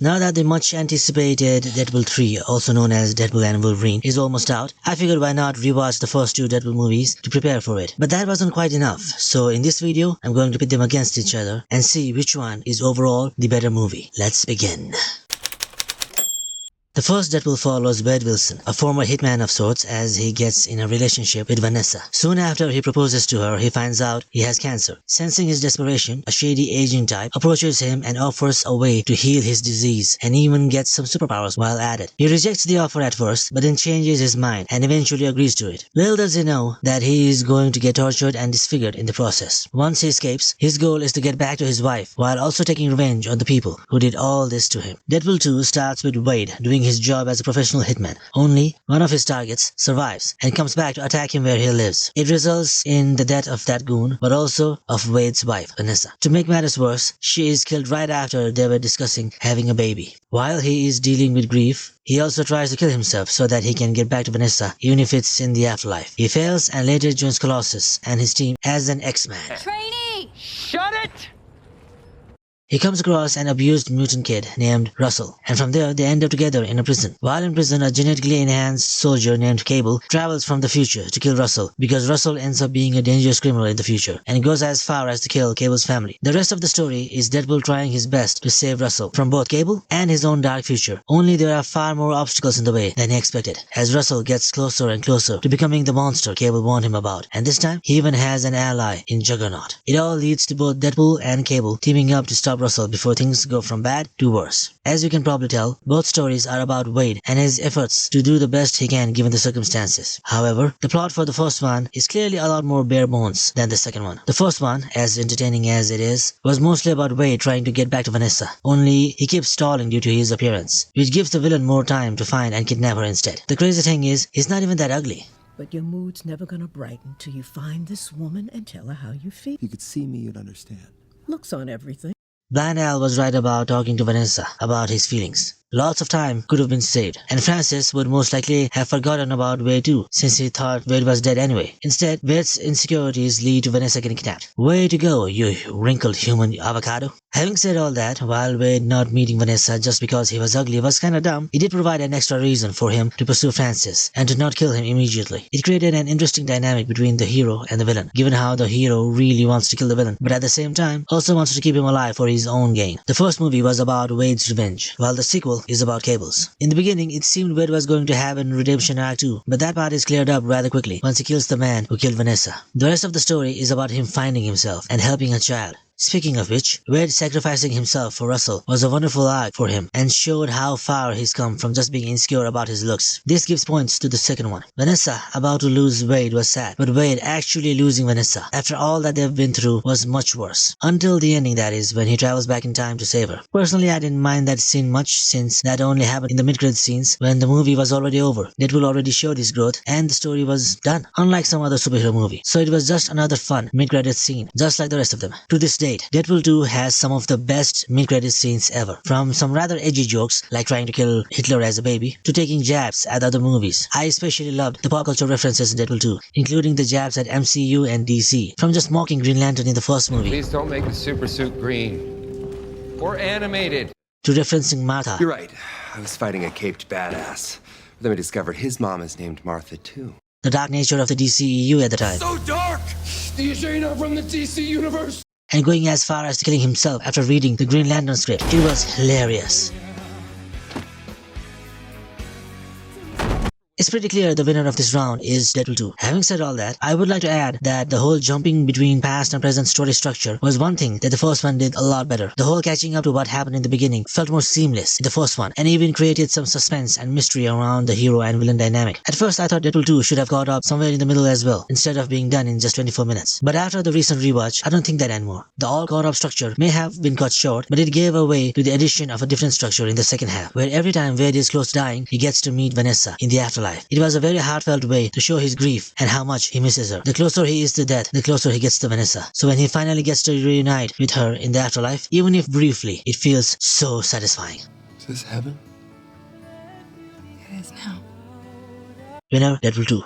Now that the much anticipated Deadpool 3, also known as Deadpool and Wolverine, is almost out, I figured why not rewatch the first two Deadpool movies to prepare for it. But that wasn't quite enough, so in this video, I'm going to pit them against each other and see which one is overall the better movie. Let's begin. The first Deadpool follows Wade Wilson, a former hitman of sorts, as he gets in a relationship with Vanessa. Soon after he proposes to her, he finds out he has cancer. Sensing his desperation, a shady aging type approaches him and offers a way to heal his disease and even gets some superpowers while at it. He rejects the offer at first, but then changes his mind and eventually agrees to it. Little does he know that he is going to get tortured and disfigured in the process. Once he escapes, his goal is to get back to his wife while also taking revenge on the people who did all this to him. Deadpool 2 starts with Wade doing his job as a professional hitman. Only one of his targets survives and comes back to attack him where he lives. It results in the death of that goon, but also of Wade's wife, Vanessa. To make matters worse, she is killed right after they were discussing having a baby. While he is dealing with grief, he also tries to kill himself so that he can get back to Vanessa, even if it's in the afterlife. He fails and later joins Colossus and his team as an X-Man. Trainee! Shut it! He comes across an abused mutant kid named Russell, and from there they end up together in a prison. While in prison, a genetically enhanced soldier named Cable travels from the future to kill Russell because Russell ends up being a dangerous criminal in the future and goes as far as to kill Cable's family. The rest of the story is Deadpool trying his best to save Russell from both Cable and his own dark future. Only there are far more obstacles in the way than he expected, as Russell gets closer and closer to becoming the monster Cable warned him about, and this time he even has an ally in Juggernaut. It all leads to both Deadpool and Cable teaming up to stop Russell before things go from bad to worse. As you can probably tell, both stories are about Wade and his efforts to do the best he can given the circumstances. However, the plot for the first one is clearly a lot more bare bones than the second one. The first one, as entertaining as it is, was mostly about Wade trying to get back to Vanessa, only he keeps stalling due to his appearance, which gives the villain more time to find and kidnap her instead. The crazy thing is, he's not even that ugly. But your mood's never gonna brighten till you find this woman and tell her how you feel. If you could see me, you'd understand. Looks on everything. Blind Al was right about talking to Vanessa about his feelings. Lots of time could have been saved, and Francis would most likely have forgotten about Wade too, since he thought Wade was dead anyway. Instead, Wade's insecurities lead to Vanessa getting kidnapped. Way to go, you wrinkled human avocado. Having said all that, while Wade not meeting Vanessa just because he was ugly was kinda dumb, it did provide an extra reason for him to pursue Francis and to not kill him immediately. It created an interesting dynamic between the hero and the villain, given how the hero really wants to kill the villain, but at the same time also wants to keep him alive for his own gain. The first movie was about Wade's revenge, while the sequel is about Cable's. In the beginning, it seemed Wade was going to have a redemption arc too, but that part is cleared up rather quickly once he kills the man who killed Vanessa. The rest of the story is about him finding himself and helping a child. Speaking of which, Wade sacrificing himself for Russell was a wonderful arc for him and showed how far he's come from just being insecure about his looks. This gives points to the second one. Vanessa about to lose Wade was sad, but Wade actually losing Vanessa after all that they've been through was much worse. Until the ending, that is, when he travels back in time to save her. Personally, I didn't mind that scene much since that only happened in the mid-credits scenes when the movie was already over. Deadpool already showed his growth and the story was done, unlike some other superhero movie. So it was just another fun mid-credits scene, just like the rest of them. To this date, Deadpool 2 has some of the best mid-credits scenes ever. From some rather edgy jokes, like trying to kill Hitler as a baby, to taking jabs at other movies. I especially loved the pop culture references in Deadpool 2, including the jabs at MCU and DC, from just mocking Green Lantern in the first movie. Please don't make the super suit green. Or animated. To referencing Martha. You're right. I was fighting a caped badass. Then I discovered his mom is named Martha too. The dark nature of the DCEU at the time. So dark! Do you sure you're not from the DC universe? And going as far as to killing himself after reading the Green Lantern script. It was hilarious. It's pretty clear the winner of this round is Deadpool 2. Having said all that, I would like to add that the whole jumping between past and present story structure was one thing that the first one did a lot better. The whole catching up to what happened in the beginning felt more seamless in the first one, and even created some suspense and mystery around the hero and villain dynamic. At first I thought Deadpool 2 should have caught up somewhere in the middle as well, instead of being done in just 24 minutes. But after the recent rewatch, I don't think that anymore. The all caught up structure may have been cut short, but it gave away to the addition of a different structure in the second half, where every time Wade is close to dying, he gets to meet Vanessa in the afterlife. It was a very heartfelt way to show his grief and how much he misses her. The closer he is to death, the closer he gets to Vanessa. So when he finally gets to reunite with her in the afterlife, even if briefly, it feels so satisfying. Is this heaven? It is now. Winner, Deadpool 2.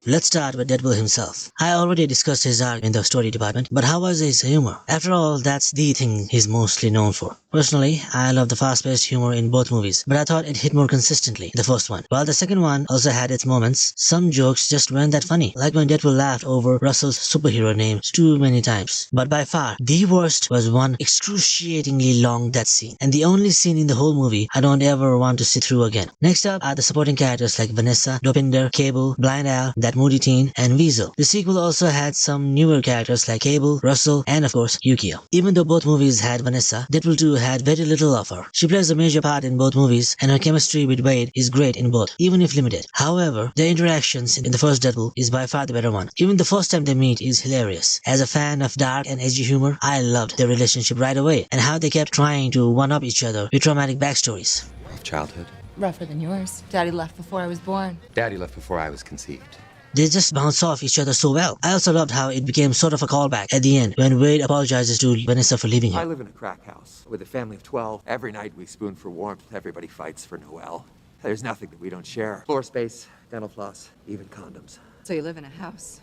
Let's start with Deadpool himself. I already discussed his arc in the story department, but how was his humor? After all, that's the thing he's mostly known for. Personally, I love the fast-paced humor in both movies, but I thought it hit more consistently in the first one. While the second one also had its moments, some jokes just weren't that funny, like when Deadpool laughed over Russell's superhero name too many times. But by far, the worst was one excruciatingly long death scene, and the only scene in the whole movie I don't ever want to sit through again. Next up are the supporting characters like Vanessa, Dopinder, Cable, Blind Al, that moody teen, and Weasel. The sequel also had some newer characters like Cable, Russell, and of course, Yukio. Even though both movies had Vanessa, Deadpool 2 had very little of her. She plays a major part in both movies, and her chemistry with Wade is great in both, even if limited. However, their interactions in the first Deadpool is by far the better one. Even the first time they meet is hilarious. As a fan of dark and edgy humor, I loved their relationship right away, and how they kept trying to one-up each other with traumatic backstories. Rough childhood. Rougher than yours. Daddy left before I was born. Daddy left before I was conceived. They just bounce off each other so well. I also loved how it became sort of a callback at the end when Wade apologizes to Vanessa for leaving I him. live in a crack house with a family of 12. Every night we spoon for warmth. Everybody fights for Noel. There's nothing that we don't share. Floor space, dental floss, even condoms. So you live in a house.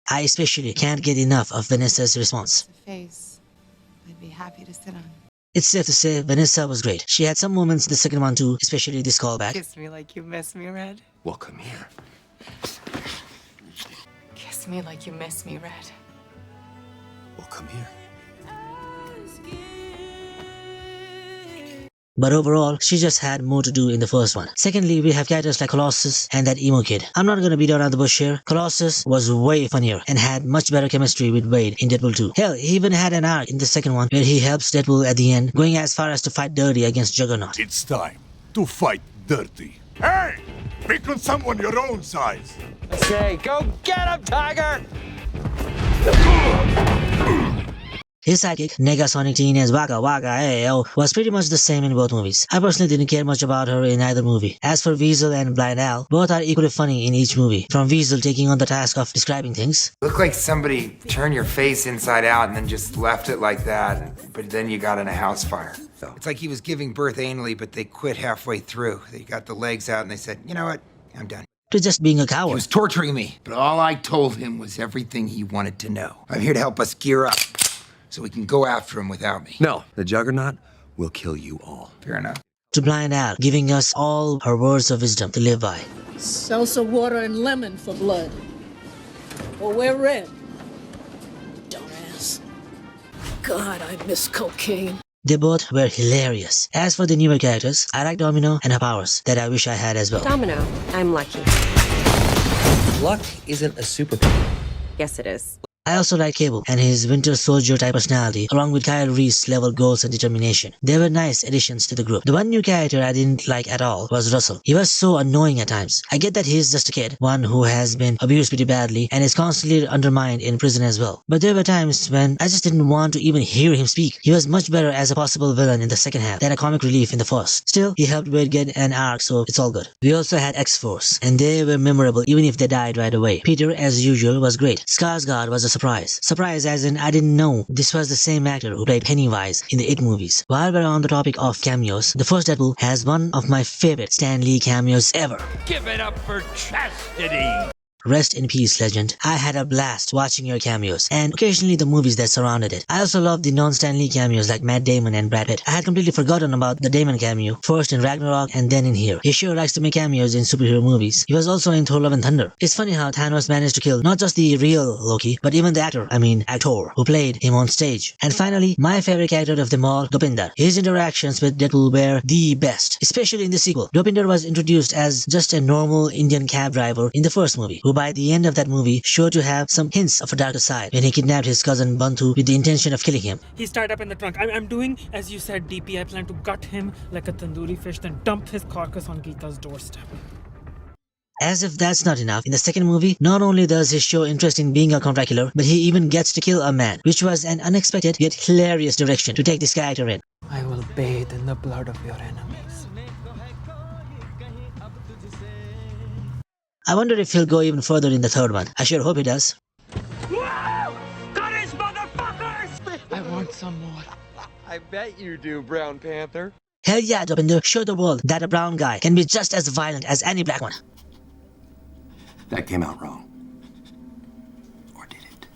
I especially can't get enough of Vanessa's response. It's a face I'd be happy to sit on. It's safe to say Vanessa was great. She had some moments in the second one too, especially this callback. Kiss me like you miss me, Red. Well, come here. Kiss me like you miss me, Red. Well, come here. But overall, she just had more to do in the first one. Secondly, we have characters like Colossus and that emo kid. I'm not gonna beat around the bush here. Colossus was way funnier and had much better chemistry with Wade in Deadpool 2. Hell, he even had an arc in the second one where he helps Deadpool at the end, going as far as to fight dirty against Juggernaut. It's time to fight dirty. Hey! Pick on someone your own size. Say, go get him, Tiger! His sidekick, Negasonic Teenage Waka Waka Ayo, was pretty much the same in both movies. I personally didn't care much about her in either movie. As for Weasel and Blind Al, both are equally funny in each movie, from Weasel taking on the task of describing things. Looked like somebody turned your face inside out and then just left it like that, but then you got in a house fire. It's like he was giving birth anally, but they quit halfway through. They got the legs out and they said, you know what, I'm done. To just being a He coward. was torturing me, but all I told him was everything he wanted to know. I'm here to help us gear up so we can go after him without me. No, the Juggernaut will kill you all. Fair enough. To Blind Al, giving us all her words of wisdom to live by. Salsa water and lemon for blood. Or wear red. Dumbass. God, I miss cocaine. They both were hilarious. As for the newer characters, I like Domino and her powers that I wish I had as well. Domino, I'm lucky. Luck isn't a superpower. Yes, it is. I also like Cable and his Winter Soldier type personality, along with Kyle Reese level goals and determination. They were nice additions to the group. The one new character I didn't like at all was Russell. He was so annoying at times. I get that he's just a kid, one who has been abused pretty badly and is constantly undermined in prison as well. But there were times when I just didn't want to even hear him speak. He was much better as a possible villain in the second half than a comic relief in the first. Still, he helped Wade get an arc, so it's all good. We also had X-Force, and they were memorable even if they died right away. Peter, as usual, was great. Skarsgård was a surprise. Surprise as in I didn't know this was the same actor who played Pennywise in the It movies. While we're on the topic of cameos, the first Deadpool has one of my favorite Stan Lee cameos ever. Give it up for chastity! Rest in peace, legend. I had a blast watching your cameos, and occasionally the movies that surrounded it. I also loved the non-Stan Lee cameos like Matt Damon and Brad Pitt. I had completely forgotten about the Damon cameo, first in Ragnarok and then in here. He sure likes to make cameos in superhero movies. He was also in Thor Love and Thunder. It's funny how Thanos managed to kill not just the real Loki, but even the actor who played him on stage. And finally, my favorite character of them all, Dopinder. His interactions with Deadpool were the best, especially in the sequel. Dopinder was introduced as just a normal Indian cab driver in the first movie, who by the end of that movie showed to have some hints of a darker side when he kidnapped his cousin Bantu with the intention of killing him. He's tied up in the trunk. I'm doing, as you said, DP. I plan to gut him like a tandoori fish, then dump his carcass on Geeta's doorstep. As if that's not enough, in the second movie, not only does he show interest in being a contract killer, but he even gets to kill a man, which was an unexpected yet hilarious direction to take this character in. I will bathe in the blood of your enemies. I wonder if he'll go even further in the third one. I sure hope he does. Got his motherfuckers! I want some more. I bet you do, Brown Panther. Hell yeah, Dopinder, show the world that a brown guy can be just as violent as any black one. That came out wrong. Or did it?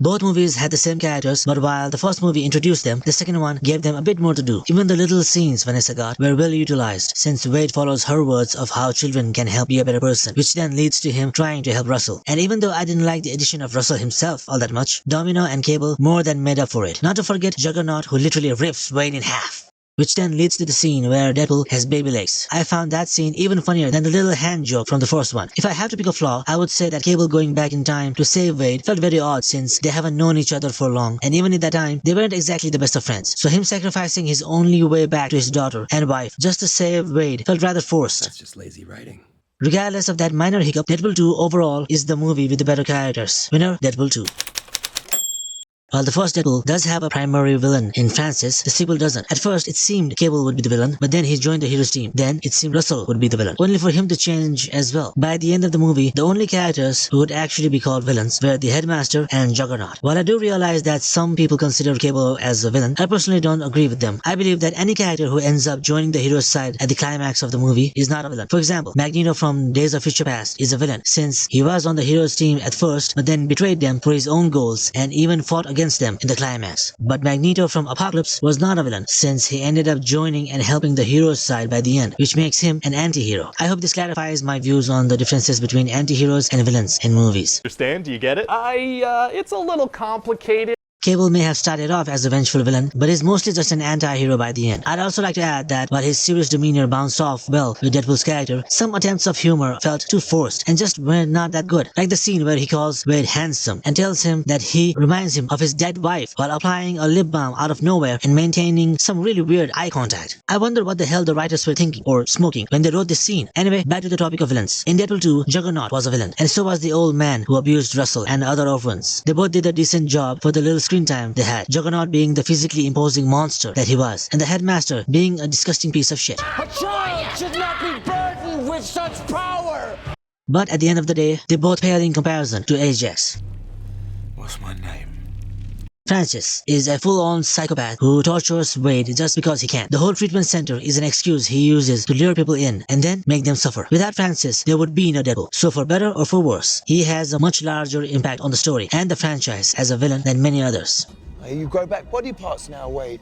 Both movies had the same characters, but while the first movie introduced them, the second one gave them a bit more to do. Even the little scenes Vanessa got were well utilized, since Wade follows her words of how children can help be a better person, which then leads to him trying to help Russell. And even though I didn't like the addition of Russell himself all that much, Domino and Cable more than made up for it. Not to forget Juggernaut, who literally rips Wade in half. Which then leads to the scene where Deadpool has baby legs. I found that scene even funnier than the little hand joke from the first one. If I have to pick a flaw, I would say that Cable going back in time to save Wade felt very odd since they haven't known each other for long, and even at that time, they weren't exactly the best of friends. So him sacrificing his only way back to his daughter and wife just to save Wade felt rather forced. That's just lazy writing. Regardless of that minor hiccup, Deadpool 2 overall is the movie with the better characters. Winner, Deadpool 2. While the first Deadpool does have a primary villain in Francis, the sequel doesn't. At first, it seemed Cable would be the villain, but then he joined the hero's team. Then, it seemed Russell would be the villain, only for him to change as well. By the end of the movie, the only characters who would actually be called villains were the Headmaster and Juggernaut. While I do realize that some people consider Cable as a villain, I personally don't agree with them. I believe that any character who ends up joining the hero's side at the climax of the movie is not a villain. For example, Magneto from Days of Future Past is a villain, since he was on the hero's team at first, but then betrayed them for his own goals and even fought against them in the climax. But Magneto from Apocalypse was not a villain, since he ended up joining and helping the hero's side by the end, which makes him an anti-hero. I hope this clarifies my views on the differences between anti-heroes and villains in movies. Understand? Do you get it? It's a little complicated. Cable may have started off as a vengeful villain, but is mostly just an anti-hero by the end. I'd also like to add that while his serious demeanor bounced off well with Deadpool's character, some attempts of humor felt too forced and just were not that good. Like the scene where he calls Wade handsome and tells him that he reminds him of his dead wife while applying a lip balm out of nowhere and maintaining some really weird eye contact. I wonder what the hell the writers were thinking or smoking when they wrote this scene. Anyway, back to the topic of villains. In Deadpool 2, Juggernaut was a villain, and so was the old man who abused Russell and other orphans. They both did a decent job for the little screen time they had. Juggernaut being the physically imposing monster that he was, and the Headmaster being a disgusting piece of shit. A child should not be burdened with such power! But at the end of the day, they both pale in comparison to Ajax. What's my name? Francis is a full-on psychopath who tortures Wade just because he can. The whole treatment center is an excuse he uses to lure people in and then make them suffer. Without Francis, there would be no Deadpool. So for better or for worse, he has a much larger impact on the story and the franchise as a villain than many others. You grow back body parts now, Wade.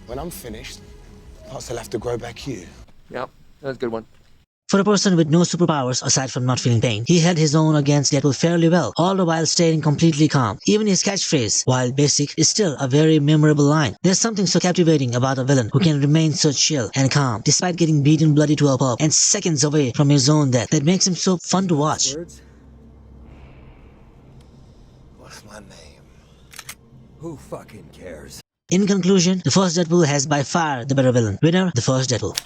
When I'm finished, parts will have to grow back here. Yep, that was a good one. For a person with no superpowers aside from not feeling pain, he held his own against Deadpool fairly well, all the while staying completely calm. Even his catchphrase, while basic, is still a very memorable line. There's something so captivating about a villain who can remain so chill and calm despite getting beaten bloody to a pulp and seconds away from his own death that makes him so fun to watch. What's my name? Who fucking cares? In conclusion, the first Deadpool has by far the better villain. Winner, the first Deadpool.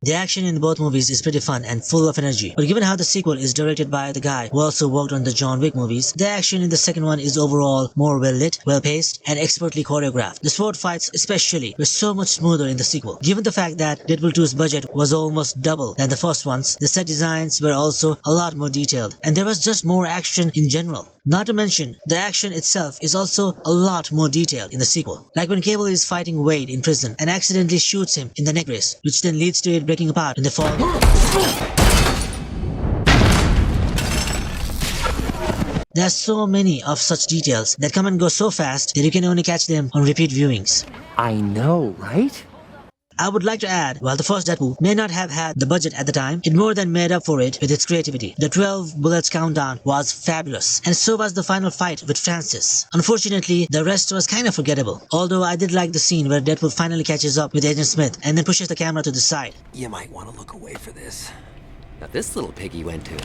The action in both movies is pretty fun and full of energy, but given how the sequel is directed by the guy who also worked on the John Wick movies, the action in the second one is overall more well lit, well paced, and expertly choreographed. The sword fights especially were so much smoother in the sequel. Given the fact that Deadpool 2's budget was almost double than the first one's, the set designs were also a lot more detailed, and there was just more action in general. Not to mention, the action itself is also a lot more detailed in the sequel. Like when Cable is fighting Wade in prison and accidentally shoots him in the neck brace, which then leads to it breaking apart in the fall. There are so many of such details that come and go so fast that you can only catch them on repeat viewings. I know, right? I would like to add, while the first Deadpool may not have had the budget at the time, it more than made up for it with its creativity. The 12 bullets countdown was fabulous, and so was the final fight with Francis. Unfortunately, the rest was kind of forgettable, although I did like the scene where Deadpool finally catches up with Agent Smith and then pushes the camera to the side. You might want to look away for this. Now this little piggy went to...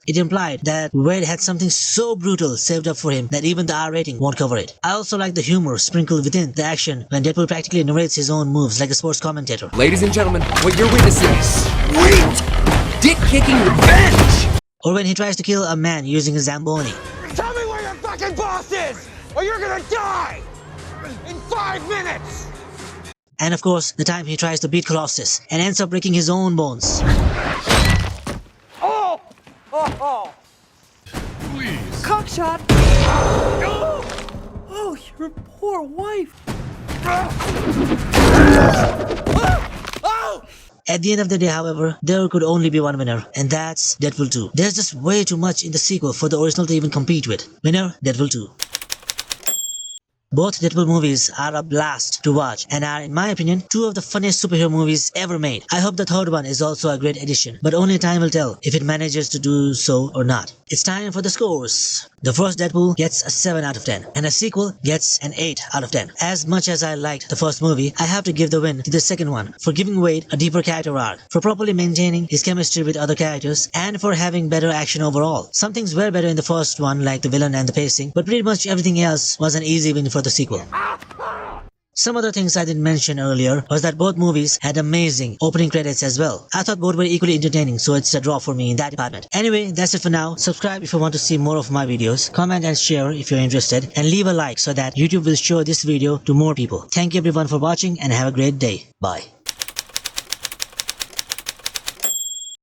It implied that Wade had something so brutal saved up for him that even the R rating won't cover it. I also like the humor sprinkled within the action when Deadpool practically narrates his own moves like a sports commentator. Ladies and gentlemen, what you're witnessing is sweet dick-kicking revenge! Or when he tries to kill a man using a Zamboni. Tell me where your fucking boss is, or you're gonna die! In 5 minutes! And of course, the time he tries to beat Colossus and ends up breaking his own bones. Oh! Please. Cockshot! Oh, your poor wife. Oh! At the end of the day, however, there could only be one winner, and that's Deadpool 2. There's just way too much in the sequel for the original to even compete with. Winner, Deadpool 2. Both Deadpool movies are a blast to watch and are, in my opinion, two of the funniest superhero movies ever made. I hope the third one is also a great addition, but only time will tell if it manages to do so or not. It's time for the scores. The first Deadpool gets a 7 out of 10, and the sequel gets an 8 out of 10. As much as I liked the first movie, I have to give the win to the second one for giving Wade a deeper character arc, for properly maintaining his chemistry with other characters, and for having better action overall. Some things were better in the first one, like the villain and the pacing, but pretty much everything else was an easy win for the sequel. Some other things I didn't mention earlier was that both movies had amazing opening credits as well. I thought both were equally entertaining, so it's a draw for me in that department. Anyway, that's it for now. Subscribe if you want to see more of my videos. Comment and share if you're interested. And leave a like so that YouTube will show this video to more people. Thank you everyone for watching and have a great day. Bye.